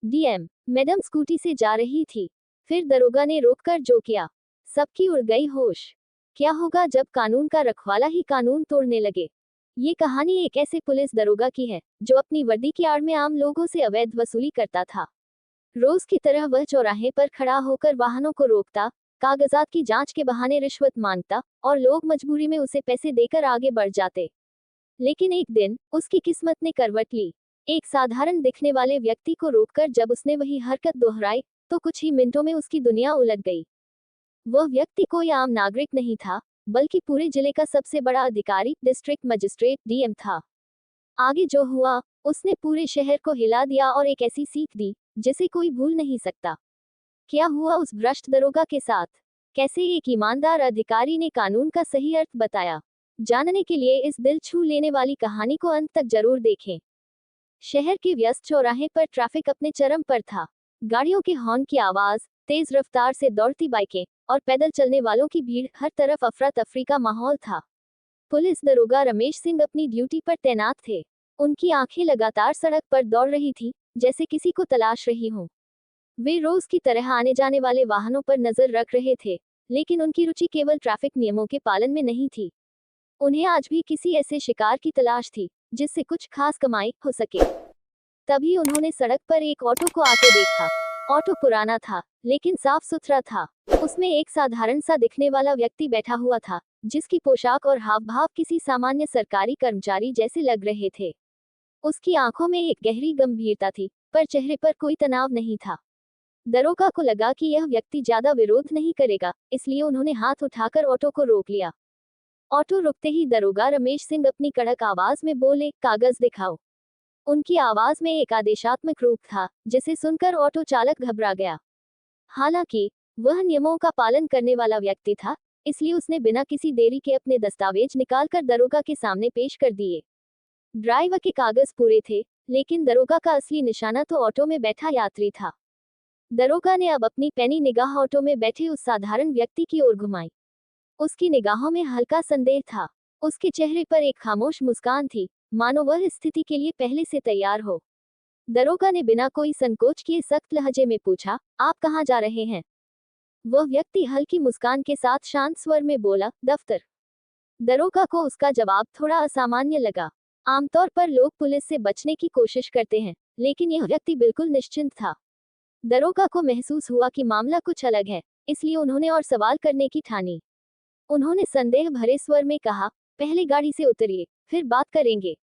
DM, madam scooty से जा रही थी। फिर दरोगा ने रोककर जो किया, सबकी उड़ गई होश। क्या होगा जब कानून का रखवाला ही कानून तोड़ने लगे। ये कहानी एक ऐसे पुलिस दरोगा की है जो अपनी वर्दी की आड़ में आम लोगों से अवैध वसूली करता था। रोज की तरह वह चौराहे पर खड़ा होकर वाहनों को रोकता, कागजात की जांच के बहाने रिश्वत मांगता और लोग मजबूरी में उसे पैसे देकर आगे बढ़ जाते। लेकिन एक दिन उसकी किस्मत ने करवट ली। एक साधारण दिखने वाले व्यक्ति को रोककर जब उसने वही हरकत दोहराई, तो कुछ ही मिनटों में उसकी दुनिया उलट गई। वह व्यक्ति कोई आम नागरिक नहीं था, बल्कि पूरे जिले का सबसे बड़ा अधिकारी, डिस्ट्रिक्ट मजिस्ट्रेट डीएम था। आगे जो हुआ, उसने पूरे शहर को हिला दिया और एक ऐसी सीख दी जिसे कोई भूल नहीं सकता। क्या हुआ उस भ्रष्ट दरोगा के साथ? कैसे एक ईमानदार अधिकारी ने कानून का सही अर्थ बताया? जानने के लिए इस दिल छू लेने वाली कहानी को अंत तक जरूर देखें। शहर के व्यस्त चौराहे पर ट्रैफिक अपने चरम पर था। गाड़ियों के हॉर्न की आवाज, तेज रफ्तार से दौड़ती बाइकें और पैदल चलने वालों की भीड़, हर तरफ अफरा तफरी का माहौल था। पुलिस दरोगा रमेश सिंह अपनी ड्यूटी पर तैनात थे। उनकी आंखें लगातार सड़क पर दौड़ रही थी, जैसे किसी को तलाश रही हों। वे रोज की तरह आने जाने वाले वाहनों पर नजर रख रहे थे, लेकिन उनकी रुचि केवल ट्रैफिक नियमों के पालन में नहीं थी। उन्हें आज भी किसी ऐसे शिकार की तलाश थी जिससे कुछ खास कमाई हो सके। तभी उन्होंने सड़क पर एक ऑटो को आते देखा। ऑटो पुराना था, लेकिन साफ सुथरा था। उसमें एक साधारण सा दिखने वाला व्यक्ति बैठा हुआ था, जिसकी पोशाक और हाव भाव किसी सामान्य सरकारी कर्मचारी जैसे लग रहे थे। उसकी आंखों में एक गहरी गंभीरता थी, पर चेहरे पर कोई तनाव नहीं था। दरोगा को लगा कि यह व्यक्ति ज्यादा विरोध नहीं करेगा, इसलिए उन्होंने हाथ उठाकर ऑटो को रोक लिया। ऑटो रुकते ही दरोगा रमेश सिंह अपनी कड़क आवाज में बोले, कागज दिखाओ। उनकी आवाज में एक आदेशात्मक रूप था, जिसे सुनकर ऑटो चालक घबरा गया। हालांकि वह नियमों का पालन करने वाला व्यक्ति था, इसलिए उसने बिना किसी देरी के अपने दस्तावेज निकालकर दरोगा के सामने पेश कर दिए। ड्राइवर के कागज पूरे थे, लेकिन दरोगा का असली निशाना तो ऑटो में बैठा यात्री था। दरोगा ने अब अपनी पैनी निगाह ऑटो में बैठे उस साधारण व्यक्ति की ओर घुमाई। उसकी निगाहों में हल्का संदेह था। उसके चेहरे पर एक खामोश मुस्कान थी, मानो वह इस स्थिति के लिए पहले से तैयार हो। दरोगा ने बिना कोई संकोच किए सख्त लहजे में पूछा, आप कहाँ जा रहे हैं? वह व्यक्ति हल्की मुस्कान के साथ शांत स्वर में बोला, दफ्तर। दरोगा को उसका जवाब थोड़ा असामान्य लगा। आमतौर पर लोग पुलिस से बचने की कोशिश करते हैं, लेकिन यह व्यक्ति बिल्कुल निश्चिंत था। दरोगा को महसूस हुआ कि मामला कुछ अलग है, इसलिए उन्होंने और सवाल करने की ठानी। उन्होंने संदेह भरे स्वर में कहा, पहले गाड़ी से उतरिए, फिर बात करेंगे।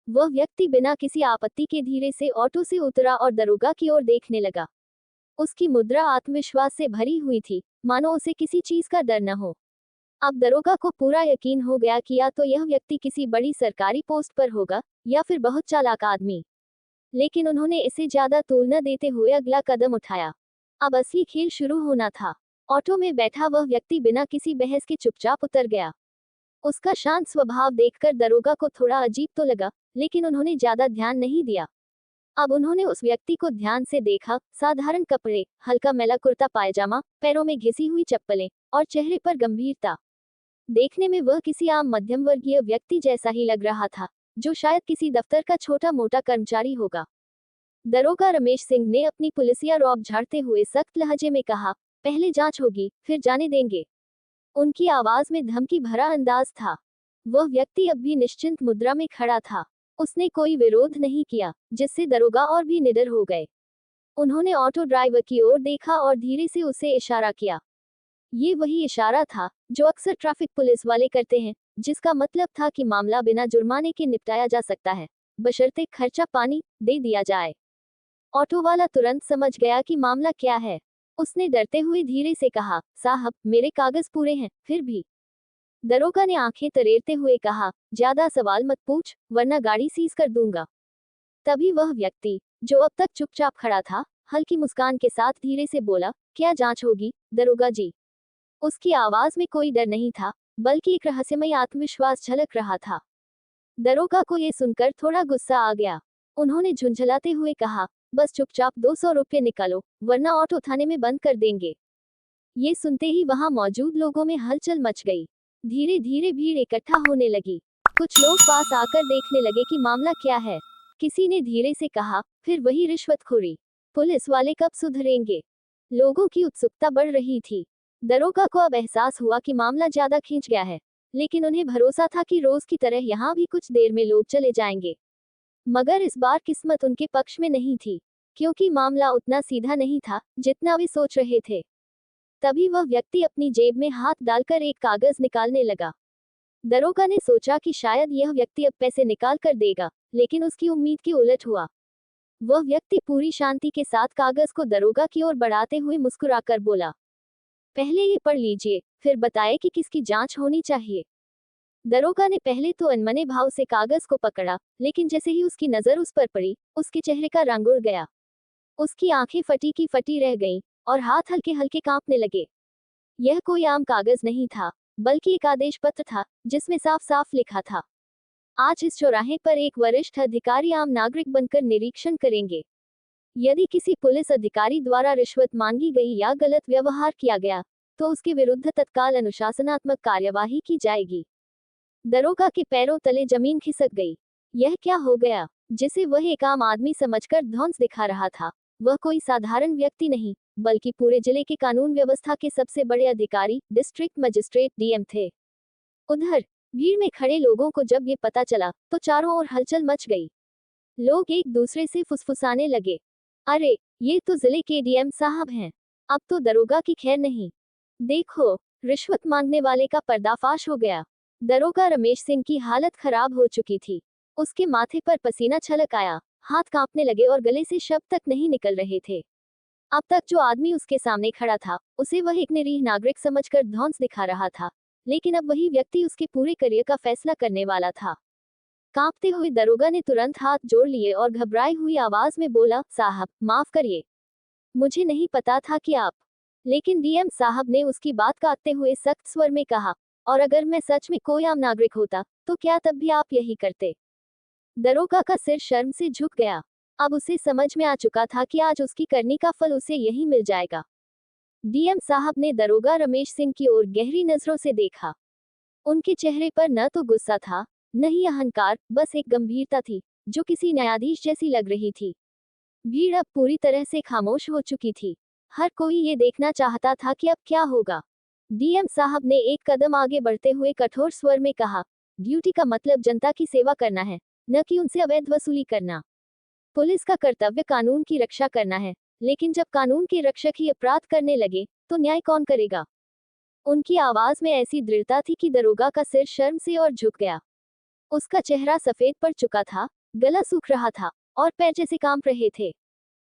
वह व्यक्ति बिना किसी आपत्ति के धीरे से ऑटो से उतरा और दरोगा की ओर देखने लगा। उसकी मुद्रा आत्मविश्वास से भरी हुई थी, मानो उसे किसी चीज का डर न हो। अब दरोगा को पूरा यकीन हो गया कि या तो यह व्यक्ति किसी बड़ी सरकारी पोस्ट पर होगा, या फिर बहुत चालाक आदमी। लेकिन उन्होंने इसे ज्यादा तूल न देते हुए अगला कदम उठाया। अब असली खेल शुरू होना था। ऑटो में बैठा वह व्यक्ति बिना किसी बहस के चुपचाप उतर गया। उसका शांत स्वभाव देखकर दरोगा को थोड़ा अजीब तो लगा, लेकिन उन्होंने ज्यादा ध्यान नहीं दिया। अब उन्होंने उस व्यक्ति को ध्यान से देखा। साधारण कपड़े, हल्का मैला कुर्ता पायजामा, पैरों में घिसी हुई चप्पलें और चेहरे पर गंभीरता। देखने में वह किसी आम मध्यम वर्गीय व्यक्ति जैसा ही लग रहा था, जो शायद किसी दफ्तर का छोटा मोटा कर्मचारी होगा। दरोगा रमेश सिंह ने अपनी पुलिसिया रौब झाड़ते हुए सख्त लहजे में कहा, पहले जांच होगी, फिर जाने देंगे। उनकी आवाज में धमकी भरा अंदाज था। वह व्यक्ति अब भी निश्चिंत मुद्रा में खड़ा था। उसने कोई विरोध नहीं किया, जिससे दरोगा और भी निडर हो गए। उन्होंने ऑटो ड्राइवर की ओर देखा और धीरे से उसे इशारा किया। ये वही इशारा था जो अक्सर ट्रैफिक पुलिस वाले करते हैं, जिसका मतलब था कि मामला बिना जुर्माने के निपटाया जा सकता है, बशर्ते खर्चा पानी दे दिया जाए। ऑटो वाला तुरंत समझ गया कि मामला क्या है। उसने डरते हुए धीरे से कहा, साहब, मेरे कागज पूरे हैं, फिर भी। दरोगा ने आंखें तरेरते हुए कहा, ज्यादा सवाल मत पूछ, वरना गाड़ी सीज कर दूंगा। तभी वह व्यक्ति, जो अब तक चुपचाप खड़ा था, हल्की मुस्कान के साथ धीरे से बोला, क्या जांच होगी, दरोगा जी? उसकी आवाज में कोई डर नहीं था, बल्कि एक रहस्यमय आत्मविश्वास झलक रहा था। दरोगा को यह सुनकर थोड़ा गुस्सा आ गया। उन्होंने झुंझलाते हुए कहा, बस चुपचाप 200 रुपये निकालो, वरना ऑटो थाने में बंद कर देंगे। ये सुनते ही वहां मौजूद लोगों में हलचल मच गई। धीरे धीरे भीड़ इकट्ठा होने लगी। कुछ लोग पास आकर देखने लगे कि मामला क्या है। किसी ने धीरे से कहा, फिर वही रिश्वतखोरी। पुलिस वाले कब सुधरेंगे? लोगों की उत्सुकता बढ़ रही थी। दरोगा को अब एहसास हुआ कि मामला ज्यादा खींच गया है, लेकिन उन्हें भरोसा था कि रोज की तरह यहाँ भी कुछ देर में लोग चले जाएंगे। मगर इस बार किस्मत उनके पक्ष में नहीं थी, क्योंकि मामला उतना सीधा नहीं था जितना वे सोच रहे थे। तभी वह व्यक्ति अपनी जेब में हाथ डालकर एक कागज निकालने लगा। दरोगा ने सोचा कि शायद यह व्यक्ति अब पैसे निकाल कर देगा, लेकिन उसकी उम्मीद के उलट हुआ। वह व्यक्ति पूरी शांति के साथ कागज को दरोगा की ओर बढ़ाते हुए मुस्कुराकर बोला, पहले ये पढ़ लीजिए, फिर बताएं कि किसकी जांच होनी चाहिए। दरोगा ने पहले तो अनमने भाव से कागज को पकड़ा, लेकिन जैसे ही उसकी नजर उस पर पड़ी, उसके चेहरे का रंग उड़ गया। उसकी आंखें फटी की फटी रह गईं, और हाथ हल्के हल्के कांपने लगे। यह कोई आम कागज नहीं था, बल्कि एक आदेश पत्र था, जिसमें साफ साफ लिखा था, आज इस चौराहे पर एक वरिष्ठ अधिकारी आम नागरिक बनकर निरीक्षण करेंगे। यदि किसी पुलिस अधिकारी द्वारा रिश्वत मांगी गई या गलत व्यवहार किया गया, तो उसके विरुद्ध तत्काल अनुशासनात्मक कार्यवाही की जाएगी। दरोगा के पैरों तले जमीन खिसक गई। यह क्या हो गया? जिसे वह एक आम आदमी समझकर धौंस दिखा रहा था, वह कोई साधारण व्यक्ति नहीं, बल्कि पूरे जिले के कानून व्यवस्था के सबसे बड़े अधिकारी, डिस्ट्रिक्ट मजिस्ट्रेट डीएम थे। उधर भीड़ में खड़े लोगों को जब ये पता चला, तो चारों ओर हलचल मच गई। लोग एक दूसरे से फुसफुसाने लगे, अरे, ये तो जिले के डीएम साहब हैं। अब तो दरोगा की खैर नहीं। देखो, रिश्वत मांगने वाले का पर्दाफाश हो गया। दरोगा रमेश सिंह की हालत खराब हो चुकी थी। उसके माथे पर पसीना छलक आया, हाथ कांपने लगे और गले से शब्द तक नहीं निकल रहे थे। अब तक जो आदमी उसके सामने खड़ा था, उसे वह एक निरीह नागरिक समझकर धौंस दिखा रहा था, लेकिन अब वही व्यक्ति उसके पूरे करियर का फैसला करने वाला था। कांपते हुए दरोगा ने तुरंत हाथ जोड़ लिए और घबराई हुई आवाज में बोला, साहब, माफ करिए, मुझे नहीं पता था कि आप। लेकिन डीएम साहब ने उसकी बात काटते हुए सख्त स्वर में कहा, और अगर मैं सच में कोई आम नागरिक होता, तो क्या तब भी आप यही करते? दरोगा का सिर शर्म से झुक गया। अब उसे समझ में आ चुका था कि आज उसकी करनी का फल उसे यही मिल जाएगा। डीएम साहब ने दरोगा रमेश सिंह की ओर गहरी नजरों से देखा। उनके चेहरे पर न तो गुस्सा था, न ही अहंकार, बस एक गंभीरता थी, जो किसी न्यायाधीश जैसी लग रही थी। भीड़ अब पूरी तरह से खामोश हो चुकी थी। हर कोई ये देखना चाहता था कि अब क्या होगा। डीएम साहब ने एक कदम आगे बढ़ते हुए कठोर स्वर में कहा, ड्यूटी का मतलब जनता की सेवा करना है, न कि उनसे अवैध वसूली करना। पुलिस का कर्तव्य कानून की रक्षा करना है, लेकिन जब कानून के रक्षक ही अपराध करने लगे, तो न्याय कौन करेगा? उनकी आवाज में ऐसी दृढ़ता थी कि दरोगा का सिर शर्म से और झुक गया। उसका चेहरा सफेद पड़ चुका था, गला सूख रहा था, और पैर जैसे कांप रहे थे।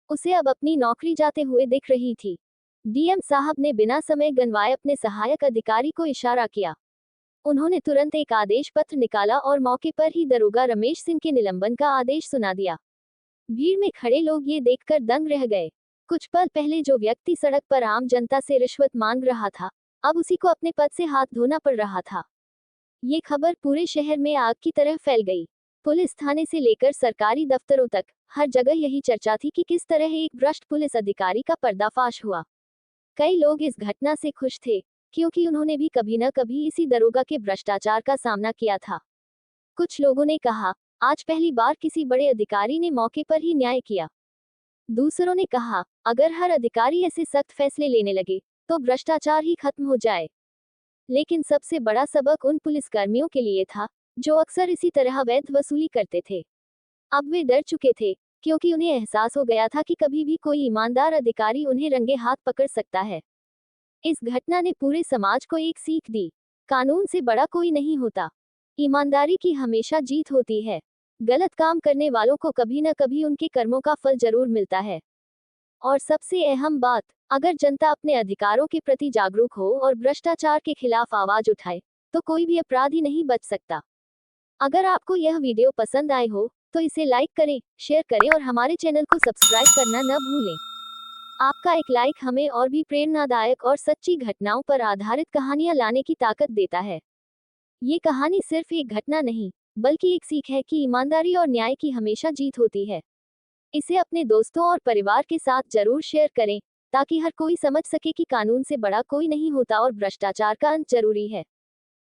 उसे अब अपनी नौकरी जाते हुए दिख रही थी। डीएम साहब ने बिना समय गंवाए अपने सहायक अधिकारी को इशारा किया। उन्होंने तुरंत एक आदेश पत्र निकाला और मौके पर ही दरोगा रमेश सिंह के निलंबन का आदेश सुना दिया। भीड़ में खड़े लोग ये देखकर दंग रह गए। कुछ पल पहले जो व्यक्ति सड़क पर आम जनता से रिश्वत मांग रहा था, अब उसी को अपने पद से हाथ धोना पड़ रहा था। ये खबर पूरे शहर में आग की तरह फैल गई। पुलिस थाने से लेकर सरकारी दफ्तरों तक, हर जगह यही चर्चा थी कि किस तरह एक भ्रष्ट पुलिस अधिकारी का पर्दाफाश हुआ। कई लोग इस घटना से खुश थे, क्योंकि उन्होंने भी कभी न कभी इसी दरोगा के भ्रष्टाचार का सामना किया था। कुछ लोगों ने कहा, आज पहली बार किसी बड़े अधिकारी ने मौके पर ही न्याय किया। दूसरों ने कहा, अगर हर अधिकारी ऐसे सख्त फैसले लेने लगे, तो भ्रष्टाचार ही खत्म हो जाए। लेकिन सबसे बड़ा सबक उन पुलिसकर्मियों के लिए था, जो अक्सर इसी तरह अवैध वसूली करते थे। अब वे डर चुके थे, क्योंकि उन्हें एहसास हो गया था कि कभी भी कोई ईमानदार अधिकारी उन्हें रंगे हाथ पकड़ सकता है। इस घटना ने पूरे समाज को एक सीख दी, कानून से बड़ा कोई नहीं होता। ईमानदारी की हमेशा जीत होती है। गलत काम करने वालों को कभी न कभी उनके कर्मों का फल जरूर मिलता है। और सबसे अहम बात, अगर जनता अपने अधिकारों के प्रति जागरूक हो और भ्रष्टाचार के खिलाफ आवाज उठाए, तो कोई भी अपराधी नहीं बच सकता। अगर आपको यह वीडियो पसंद आए हो, तो इसे लाइक करें, शेयर करें और हमारे चैनल को सब्सक्राइब करना न भूलें। आपका एक लाइक हमें और भी प्रेरणादायक और सच्ची घटनाओं पर आधारित कहानियां लाने की ताकत देता है। ये कहानी सिर्फ एक घटना नहीं, बल्कि एक सीख है कि ईमानदारी और न्याय की हमेशा जीत होती है। इसे अपने दोस्तों और परिवार के साथ जरूर शेयर करें, ताकि हर कोई समझ सके कि कानून से बड़ा कोई नहीं होता और भ्रष्टाचार का अंत जरूरी है।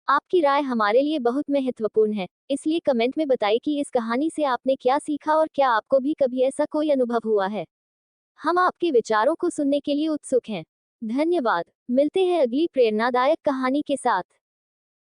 आपकी राय हमारे लिए बहुत महत्वपूर्ण है, इसलिए कमेंट में बताइए कि इस कहानी से आपने क्या सीखा और क्या आपको भी कभी ऐसा कोई अनुभव हुआ है। हम आपके विचारों को सुनने के लिए उत्सुक हैं। धन्यवाद। मिलते हैं अगली प्रेरणादायक कहानी के साथ।